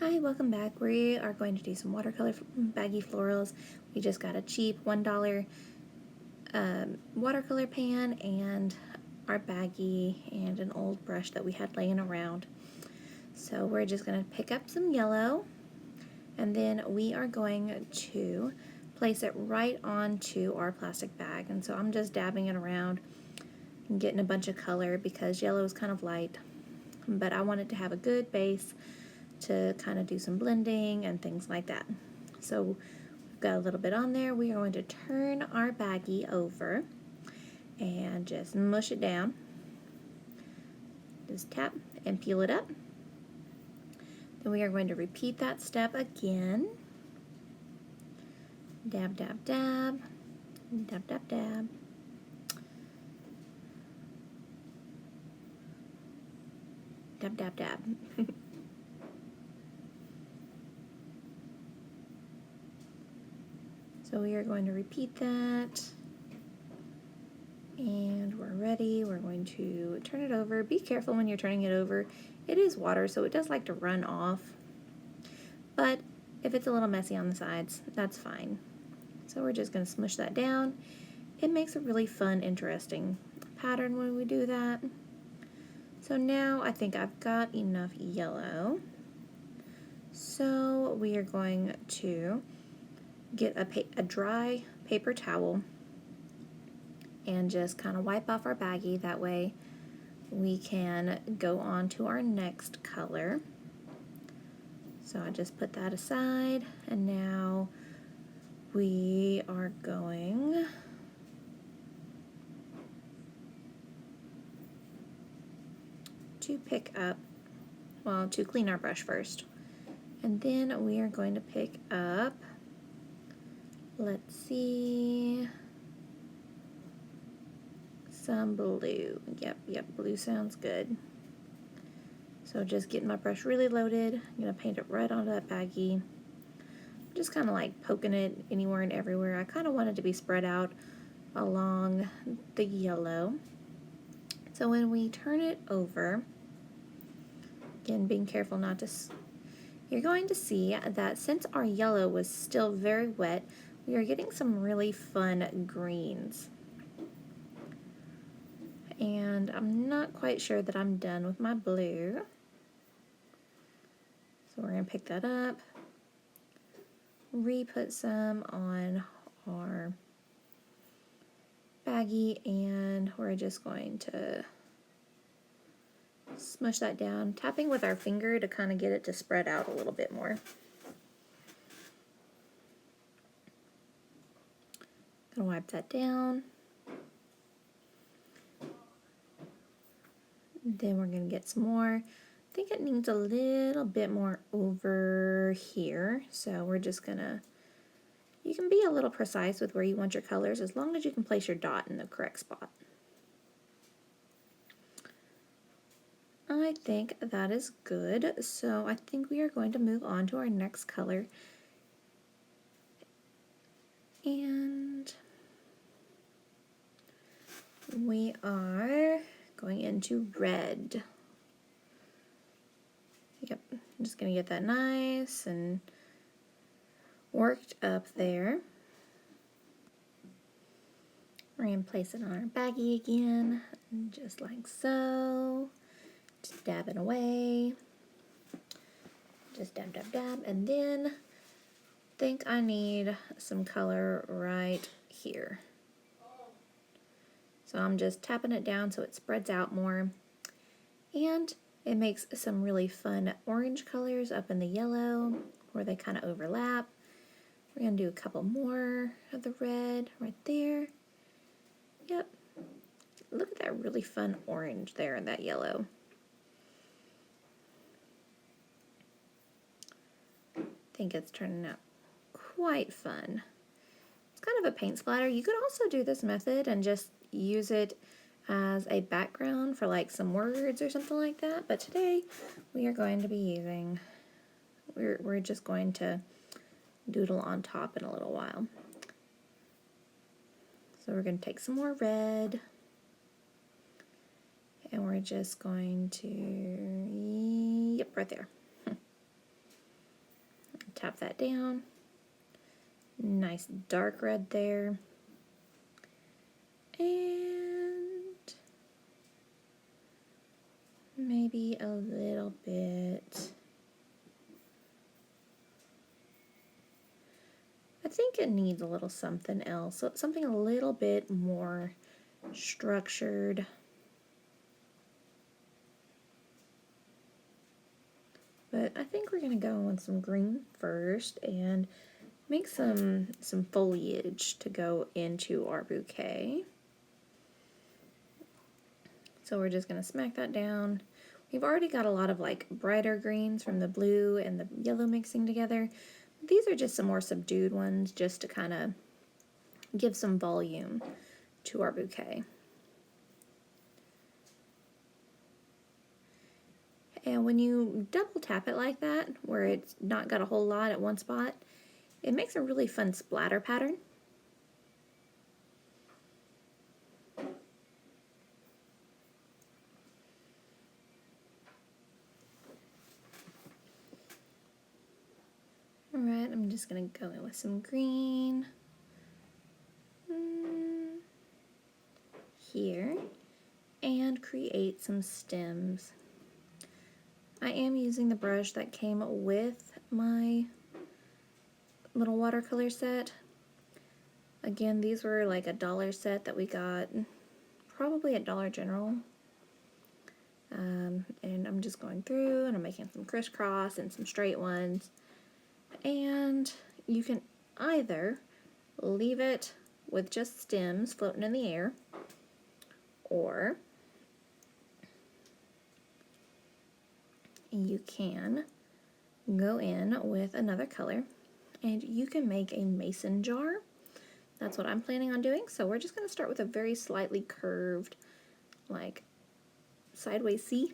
Hi, welcome back. We are going to do some watercolor baggy florals. We just got a cheap $1 watercolor pan and our baggie and an old brush that we had laying around. So we're just going to pick up some yellow and then we are going to place it right onto our plastic bag. And so I'm just dabbing it around and getting a bunch of color because yellow is kind of light, but I want it to have a good base to kind of do some blending and things like that. So we've got a little bit on there. We are going to turn our baggie over and just mush it down. Just tap and peel it up. Then we are going to repeat that step again. Dab, dab, dab. Dab, dab, dab. Dab, dab, dab. So we are going to repeat that, and we're ready. We're going to turn it over. Be careful when you're turning it over. It is water, so it does like to run off, but if it's a little messy on the sides, that's fine. So we're just going to smush that down. It makes a really fun, interesting pattern when we do that. So now I think I've got enough yellow. So we are going to get a dry paper towel and just kind of wipe off our baggie. That way we can go on to our next color. So I just put that aside, and now we are going to pick up, well, to clean our brush first. And then we are going to pick up, let's see, some blue. Yep, blue sounds good. So just getting my brush really loaded. I'm going to paint it right onto that baggie. Just kind of like poking it anywhere and everywhere. I kind of want it to be spread out along the yellow. So when we turn it over, again, being careful not to, you're going to see that since our yellow was still very wet, we are getting some really fun greens. And I'm not quite sure that I'm done with my blue. So we're going to pick that up, re-put some on our baggie, and we're just going to smush that down, tapping with our finger to kind of get it to spread out a little bit more. Gonna wipe that down. Then we're gonna get some more. I think it needs a little bit more over here, so we're just gonna, you can be a little precise with where you want your colors as long as you can place your dot in the correct spot. I think that is good, so I think we are going to move on to our next color. And we are going into red. Yep, I'm just going to get that nice and worked up there. We're going to place it on our baggie again, just like so. Just dab it away. Just dab, dab, dab. And then I think I need some color right here. So I'm just tapping it down so it spreads out more. And it makes some really fun orange colors up in the yellow where they kind of overlap. We're going to do a couple more of the red right there. Yep. Look at that really fun orange there in that yellow. I think it's turning out quite fun. It's kind of a paint splatter. You could also do this method and just use it as a background for like some words or something like that, but today we are going to be using, we're just going to doodle on top in a little while. So we're going to take some more red, and we're just going to, yep, right there. tap that down. Nice dark red there. And maybe a little bit. I think it needs a little something else, so something a little bit more structured. But I think we're going to go with some green first and make some foliage to go into our bouquet. So we're just going to smack that down. We've already got a lot of like brighter greens from the blue and the yellow mixing together. These are just some more subdued ones just to kind of give some volume to our bouquet. And when you double tap it like that, where it's not got a whole lot at one spot, it makes a really fun splatter pattern. Alright, I'm just going to go in with some green here and create some stems. I am using the brush that came with my little watercolor set. Again, these were like a $1 set that we got probably at Dollar General. And I'm just going through and I'm making some crisscross and some straight ones. And you can either leave it with just stems floating in the air, or you can go in with another color and you can make a mason jar. That's what I'm planning on doing. So we're just going to start with a very slightly curved, like sideways C,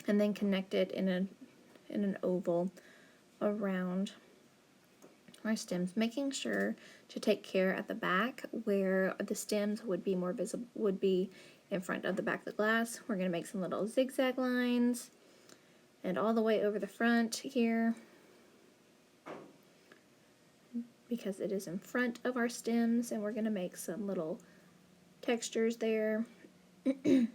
and then connect it in an oval around our stems, making sure to take care at the back where the stems would be more visible, would be in front of the back of the glass. We're going to make some little zigzag lines and all the way over the front here, because it is in front of our stems, and we're going to make some little textures there. I'm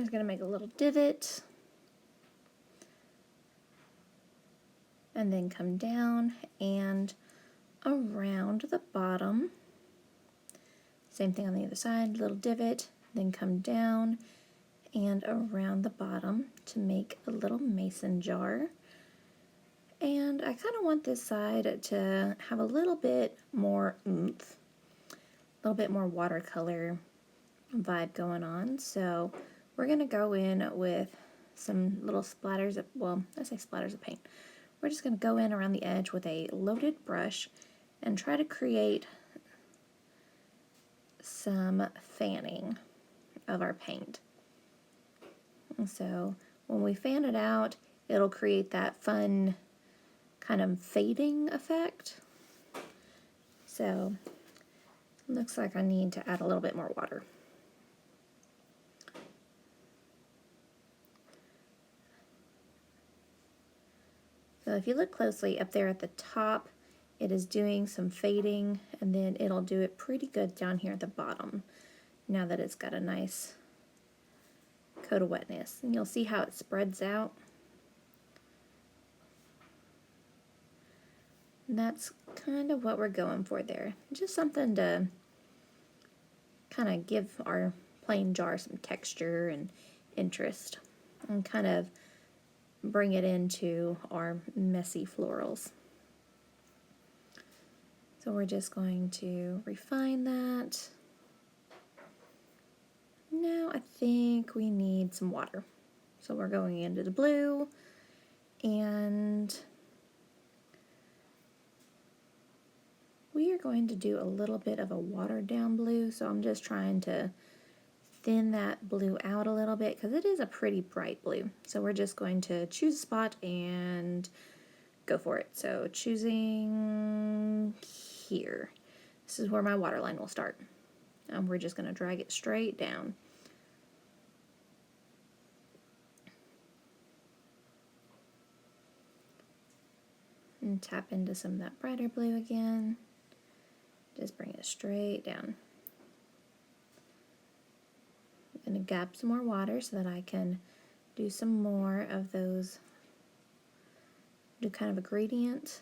just going to make a little divot and then come down and around the bottom. Same thing on the other side, little divot, then come down and around the bottom to make a little mason jar. And I kind of want this side to have a little bit more oomph, a little bit more watercolor vibe going on. So we're going to go in with some little splatters of, well, I say splatters of paint. We're just going to go in around the edge with a loaded brush and try to create some fanning of our paint. And so when we fan it out, it'll create that fun kind of fading effect. So looks like I need to add a little bit more water. So if you look closely up there at the top, it is doing some fading, and then it'll do it pretty good down here at the bottom now that it's got a nice coat of wetness. And you'll see how it spreads out. And that's kind of what we're going for there. Just something to kind of give our plain jar some texture and interest, and kind of bring it into our messy florals. So we're just going to refine that. Now I think we need some water. So we're going into the blue, and we are going to do a little bit of a watered down blue. So I'm just trying to thin that blue out a little bit because it is a pretty bright blue. So we're just going to choose a spot and go for it. So choosing here. This is where my water line will start. And we're just going to drag it straight down. and tap into some of that brighter blue again. Just bring it straight down. I'm going to gap some more water so that I can do some more of those, do kind of a gradient.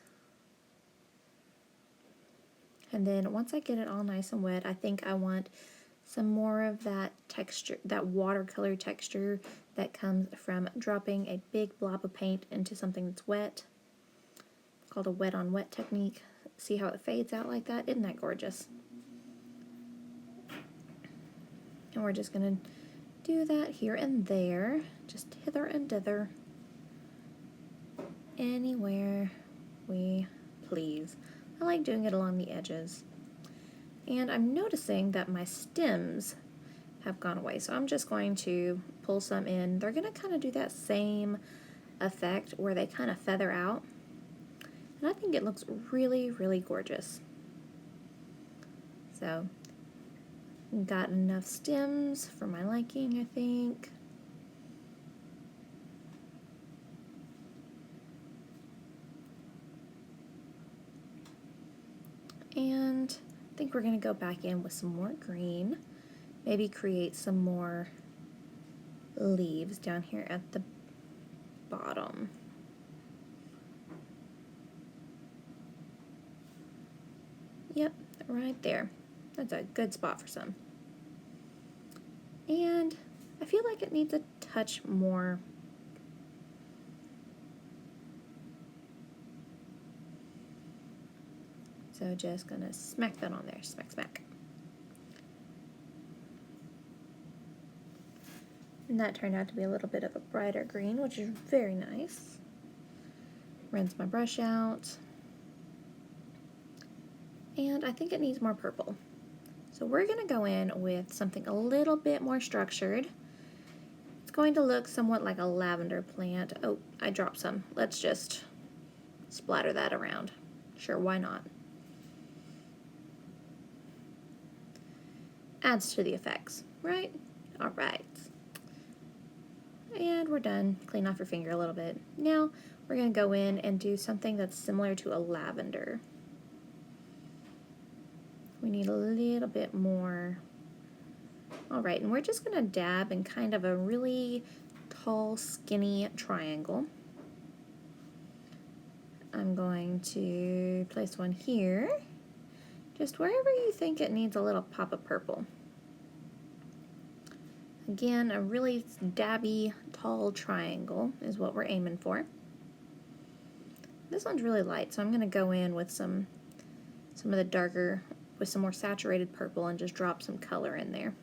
And then once I get it all nice and wet, I think I want some more of that texture, that watercolor texture that comes from dropping a big blob of paint into something that's wet. It's called a wet on wet technique. See how it fades out like that? Isn't that gorgeous? And we're just going to do that here and there, just hither and thither, anywhere we please. I like doing it along the edges. And I'm noticing that my stems have gone away, so I'm just going to pull some in. They're going to kind of do that same effect where they kind of feather out. And I think it looks really, really gorgeous. So, got enough stems for my liking, I think. And I think we're going to go back in with some more green. Maybe create some more leaves down here at the bottom. Yep, right there. That's a good spot for some. And I feel like it needs a touch more. So just gonna smack that on there, smack, smack. And that turned out to be a little bit of a brighter green, which is very nice. Rinse my brush out. And I think it needs more purple. So we're gonna go in with something a little bit more structured. It's going to look somewhat like a lavender plant. Oh, I dropped some. Let's just splatter that around. Sure, why not? Adds to the effects, right? All right. And we're done. Clean off your finger a little bit. Now we're gonna go in and do something that's similar to a lavender. We need a little bit more. All right, and we're just gonna dab in kind of a really tall, skinny triangle. I'm going to place one here, just wherever you think it needs a little pop of purple. Again, a really dabby, tall triangle is what we're aiming for. This one's really light, so I'm gonna go in with some of the darker, with some more saturated purple and just drop some color in there.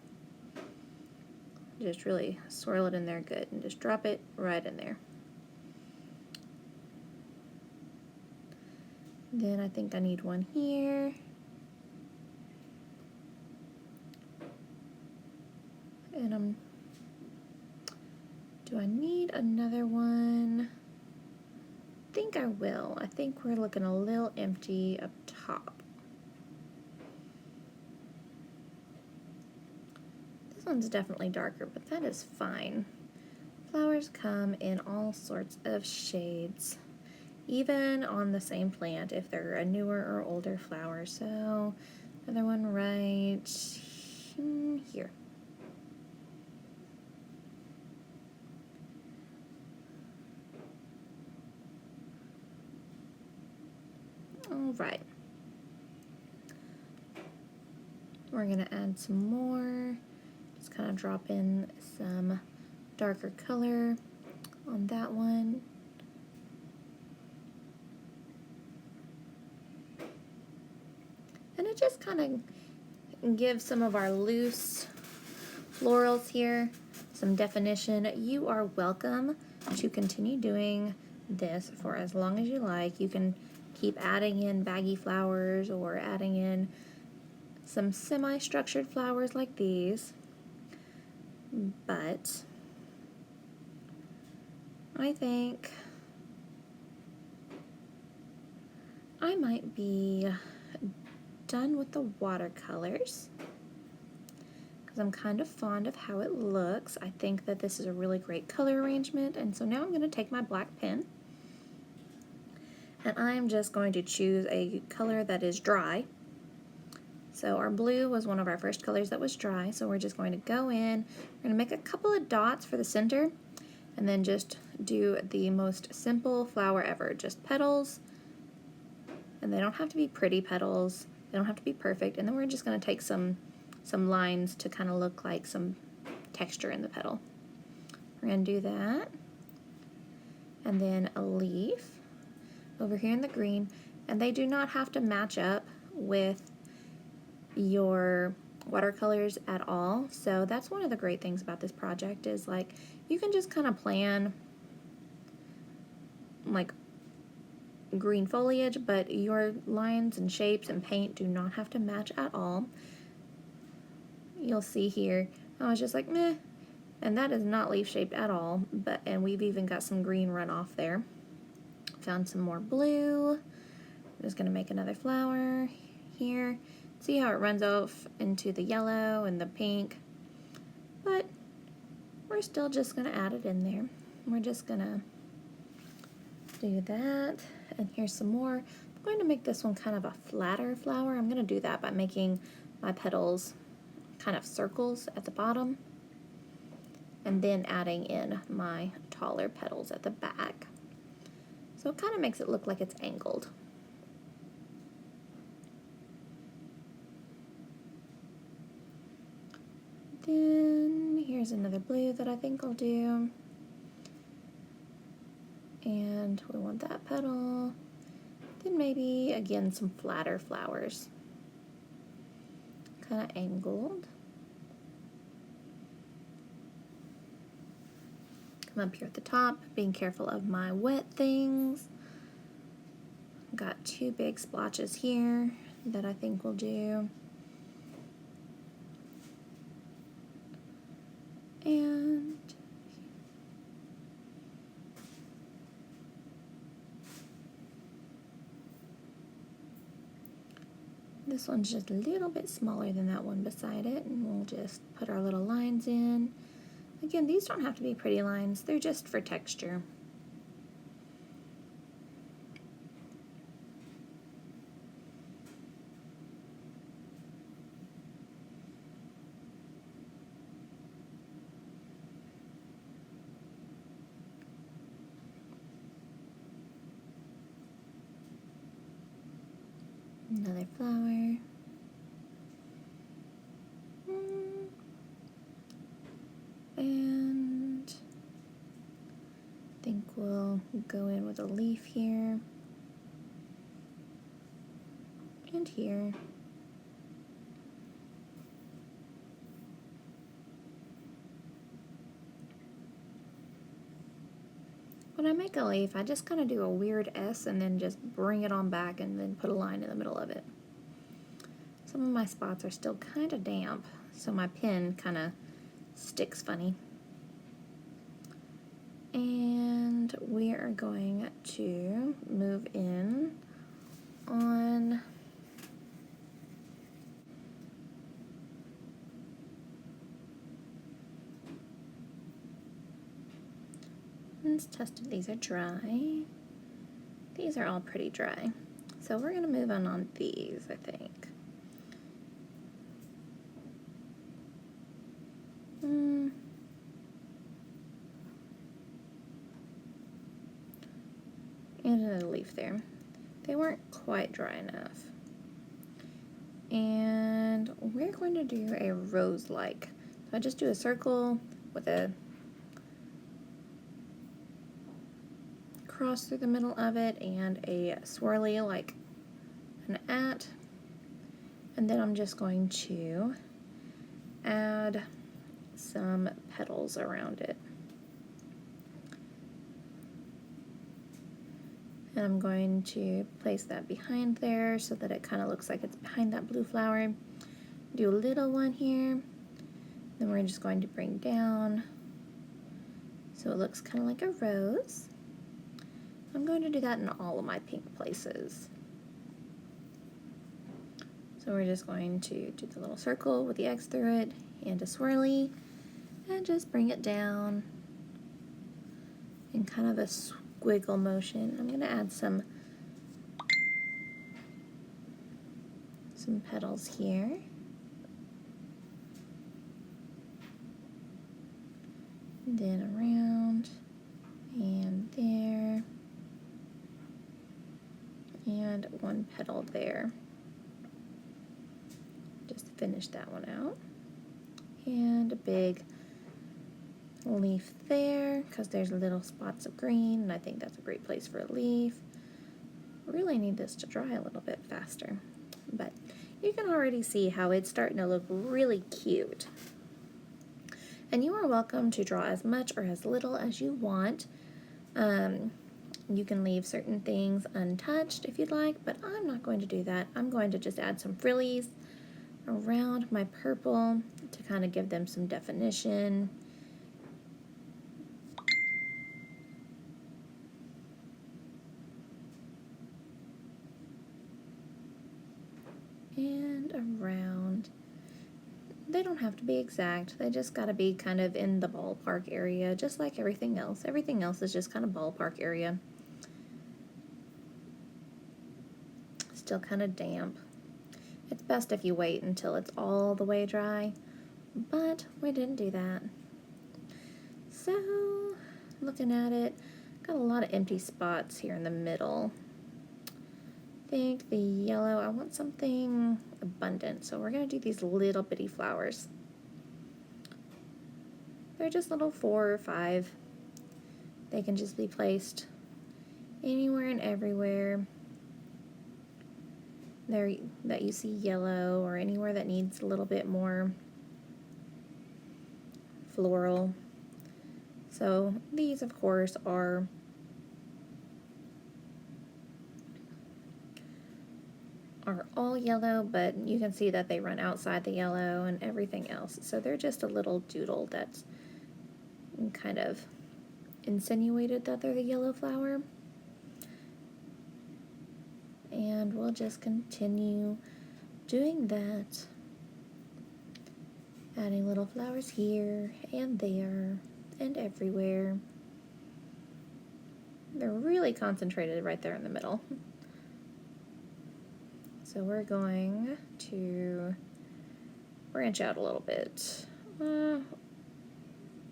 Just really swirl it in there good and just drop it right in there. Then I think I need one here. And do I need another one? I think I will. I think we're looking a little empty up top. This one's definitely darker, but that is fine. Flowers come in all sorts of shades, even on the same plant if they're a newer or older flower. So another one right here. All right. We're gonna add some more. Just kind of drop in some darker color on that one. And it just kind of gives some of our loose florals here some definition. You are welcome to continue doing this for as long as you like. You can keep adding in baggy flowers or adding in some semi-structured flowers like these. But I think I might be done with the watercolors because I'm kind of fond of how it looks. I think that this is a really great color arrangement, and so now I'm going to take my black pen And I'm just going to choose a color that is dry. So our blue was one of our first colors that was dry, so we're just going to go in, we're going to make a couple of dots for the center, and then just do the most simple flower ever, just petals, and they don't have to be pretty petals, they don't have to be perfect, and then we're just going to take some lines to kind of look like some texture in the petal. We're going to do that, and then a leaf over here in the green, and they do not have to match up with your watercolors at all. So that's one of the great things about this project is like you can just kind of plan like green foliage, but your lines and shapes and paint do not have to match at all. You'll see here I was just like meh, and that is not leaf shaped at all, and we've even got some green runoff there. Found some more blue. I'm just gonna make another flower here. See how it runs off into the yellow and the pink, but we're still just going to add it in there. We're just going to do that, and here's some more. I'm going to make this one kind of a flatter flower. I'm going to do that by making my petals kind of circles at the bottom, and then adding in my taller petals at the back. So it kind of makes it look like it's angled. Then here's another blue that I think I'll do. And we want that petal. Then maybe, again, some flatter flowers. Kind of angled. Come up here at the top, being careful of my wet things. Got two big splotches here that I think will do. And this one's just a little bit smaller than that one beside it, and we'll just put our little lines in. Again, these don't have to be pretty lines, they're just for texture. Another flower. And I think we'll go in with a leaf here and here. When I make a leaf, I just kind of do a weird S and then just bring it on back and then put a line in the middle of it. Some of my spots are still kind of damp, so my pen kind of sticks funny. And we are going to move in on let's test if these are dry. These are all pretty dry. So we're going to move on these, I think. And another leaf there. They weren't quite dry enough. And we're going to do a rose-like. So I just do a circle with a cross through the middle of it and a swirly like an at. And then I'm just going to add some petals around it. And I'm going to place that behind there so that it kind of looks like it's behind that blue flower. Do a little one here. Then we're just going to bring down so it looks kind of like a rose. I'm going to do that in all of my pink places. So we're just going to do the little circle with the X through it and a swirly and just bring it down in kind of a squiggle motion. I'm going to add some some petals here. Then around and there, and one petal there. Just finish that one out. And a big leaf there, because there's little spots of green, and I think that's a great place for a leaf. Really need this to dry a little bit faster, but you can already see how it's starting to look really cute. And you are welcome to draw as much or as little as you want. You can leave certain things untouched if you'd like, but I'm not going to do that. I'm going to just add some frillies around my purple to kind of give them some definition. And around. They don't have to be exact, they just gotta be kind of in the ballpark area, just like everything else. Everything else is just kind of ballpark area. Still kind of damp. It's best if you wait until it's all the way dry, but we didn't do that. So, looking at it, got a lot of empty spots here in the middle. I think the yellow, I want something abundant, so we're going to do these little bitty flowers. They're just little 4 or 5. They can just be placed anywhere and everywhere there that you see yellow, or anywhere that needs a little bit more floral. So these, of course, are all yellow, but you can see that they run outside the yellow and everything else. So they're just a little doodle that's kind of insinuated that they're the yellow flower. And we'll just continue doing that, adding little flowers here and there and everywhere. They're really concentrated right there in the middle. So we're going to branch out a little bit.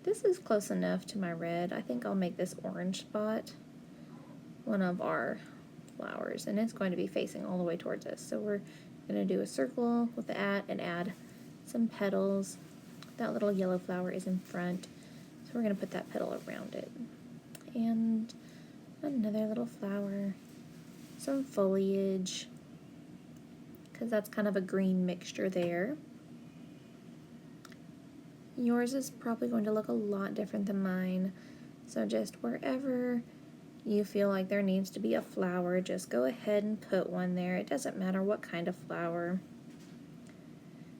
This is close enough to my red. I think I'll make this orange spot one of our flowers, and it's going to be facing all the way towards us. So we're going to do a circle with the at and add some petals. That little yellow flower is in front, so we're going to put that petal around it. And another little flower, some foliage, because that's kind of a green mixture there. Yours is probably going to look a lot different than mine, so just wherever you feel like there needs to be a flower, just go ahead and put one there. It doesn't matter what kind of flower.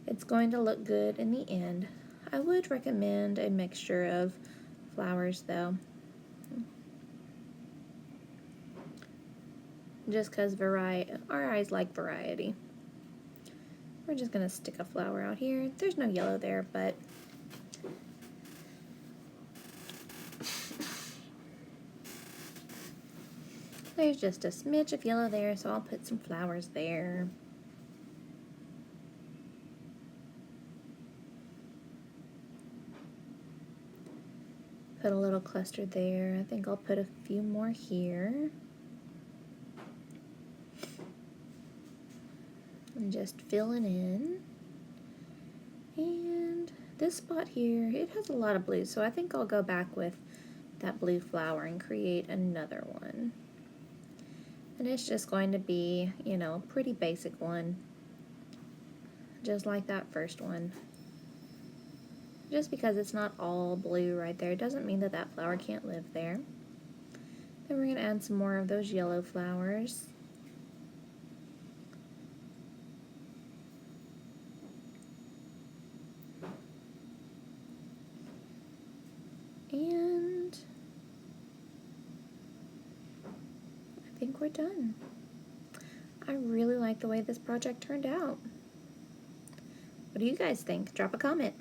It's going to look good in the end. I would recommend a mixture of flowers though, just because our eyes like variety. We're just going to stick a flower out here. There's no yellow there, but there's just a smidge of yellow there, so I'll put some flowers there. Put a little cluster there. I think I'll put a few more here. And just fill it in. And this spot here, it has a lot of blue, so I think I'll go back with that blue flower and create another one. And it's just going to be, you know, a pretty basic one, just like that first one. Just because it's not all blue right there doesn't mean that that flower can't live there. Then we're going to add some more of those yellow flowers. And I think we're done. I really like the way this project turned out. What do you guys think? Drop a comment.